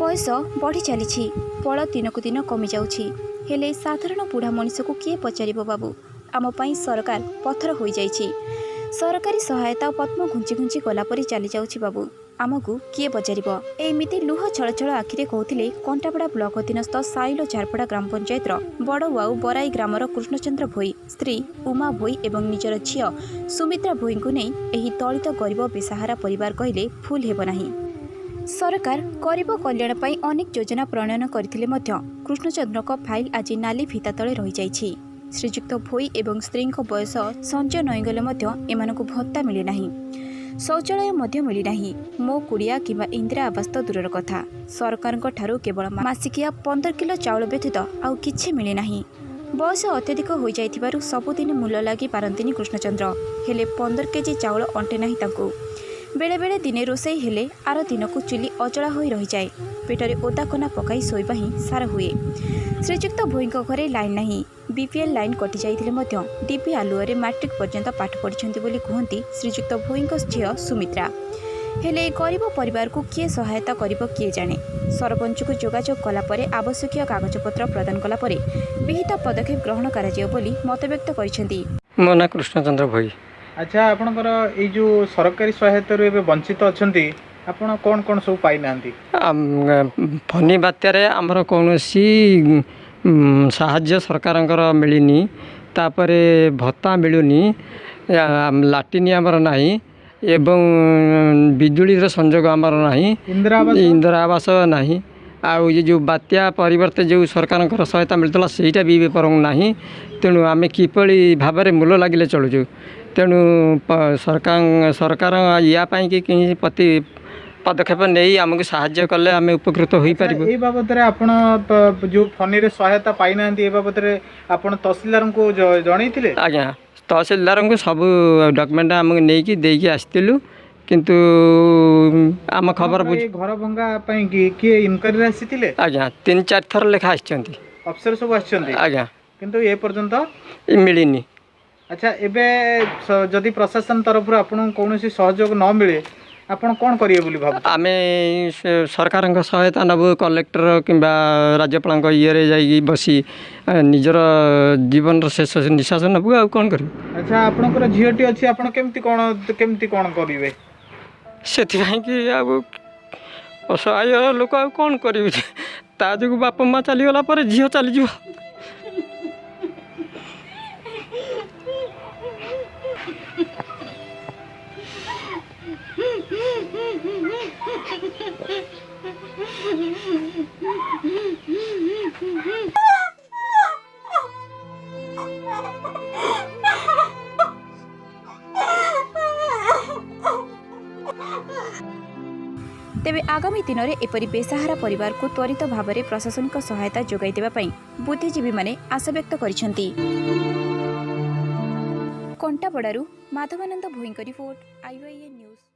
बयस बढ़ी चली बल दिनकु दिन कमी जाउछि हेले साधारण बुढ़ा मनीष को किए पचार बाबू आम सरकार पथर हो जाइछि। सरकारी सहायता पद्म घुंची घुंची गलापरी चली जाउछि बाबू आमको किए पचार एमती लुह छल छल आखिरे कहते कंटापड़ा ब्लॉक अधीनस्थ साइलो झारपड़ा ग्राम पंचायत बड़वाऊ बराई ग्रामर कृष्ण चंद्र भोई स्त्री उमा भोई एवं निजर झील सुमित्रा भोई को नहीं एही दलित गरीब बेसहारा परिवार कहले भूल हेब नाही। सरकार गरीब कल्याण पर अनेक योजना प्रणयन करथिले मध्य कृष्णचंद्र फाइल आज नाली फिता तले रही जाइछि। श्रीजुक्त भोई एवं स्त्री बयस संचय नईगले एमानकु भत्ता मिले नाही, शौचालय मध्य मिली नाही, मो कुड़िया किंबा इंदिरा आवास तो दूरर कथा सरकार ठारू केवल मासिकिया 15 किलो चाउल व्यतीत आउ किछि मिले नाही। बयस अत्यधिक हो जाइथिबारु सबुदिन मूल्य लागि पारंतिनी कृष्णचंद्र हेले 15 केजी चाउल अंटे नाही तांकु। बेले बेले दिने रोसई हेले आर दिन को चुली अजला हो रही जाए, पेटरे ओदा कना पकाई शोइबा ही सारा हुए। श्रीजुक्त भोई घरे लाइन नहीं, बीपीएल लाइन कटि जाइथिले मध्य डीपी आलुअरे मैट्रिक पर्यंत पाठ पढ़िछन्ति बोली कहन्ति श्रीजुक्त भोई झील सुमित्रा। हेले गरीब परिवार को किए सहायता करिबो किए जाने। सरपंच को जोगाजोग कला परे आवश्यक कागजपत्र प्रदान कला परे विहित पदक्षेप ग्रहण कराजियो बोली मत व्यक्त करिसेंति। मो ना कृष्ण चंद्र भोई। अच्छा आपनकर ए जो सरकारी सहायता रे वंचित अछंती आपण कोन कोन सब पाई नांती? फनी बात्यारे हमर कोनोसी साहाय्य सरकारंकर मिलिनी, तापरे भत्ता मिलुनी, लाटिनी हमर नाही एवं बिजुली संजोग हमर नाही, इंदिरा आवास नाही। आउ ये जो बात्या परिवर्ते जो सरकार सहायता मिलता सेटा भी परंग नाही। तेणु आम किपरि भाव में मूल लगे चलुचु। तेणु सरकार या कि प्रति पदक्षेप नहीं आमको साहाय्य कले आम उपकृत हो पार। ए बाबद जो फनी रे सहायता पाई ना ए बाबद आपण तहसीलदार को जनईथिले? आज्ञा तहसीलदार को सब डॉक्यूमेंट आमको नहीं देकी आसलु, किंतु आम खबर बुझ घर भंगा किए इनक्वारी आसी? आज्ञा 3-4 थर लेखा आछंती अफसर सब आछंती आज्ञा, किंतु ए पर्यंत मिलिनी। अच्छा एबे जदि प्रशासन तरफ आपन कोनोसी सहयोग न मिले आपण कोन करिए बोली भाबु? आमे सरकार सहायता नबु, कलेक्टर किंबा राज्यपाल ये जाई बसी निजर जीवन शेष निश्वास नबु आ कोन करू। अच्छा आपनकर झियोटी अछि, आपण केमती कोन करिवे? सेथिबाई कि अब असहाय लोक आ कोन करिवे, ता जगु बाप माँ चली गला पर झियो चली जिवो। तेबे आगामी दिन में एपरी बेसहारा परिवार को त्वरित भाव में प्रशासनिक सहायता जोगाई देबा पई बुद्धिजीवी माने आशा व्यक्त करिसेंति। कंटापड़ारू माधवानंद भोईंक रिपोर्ट, IYA न्यूज।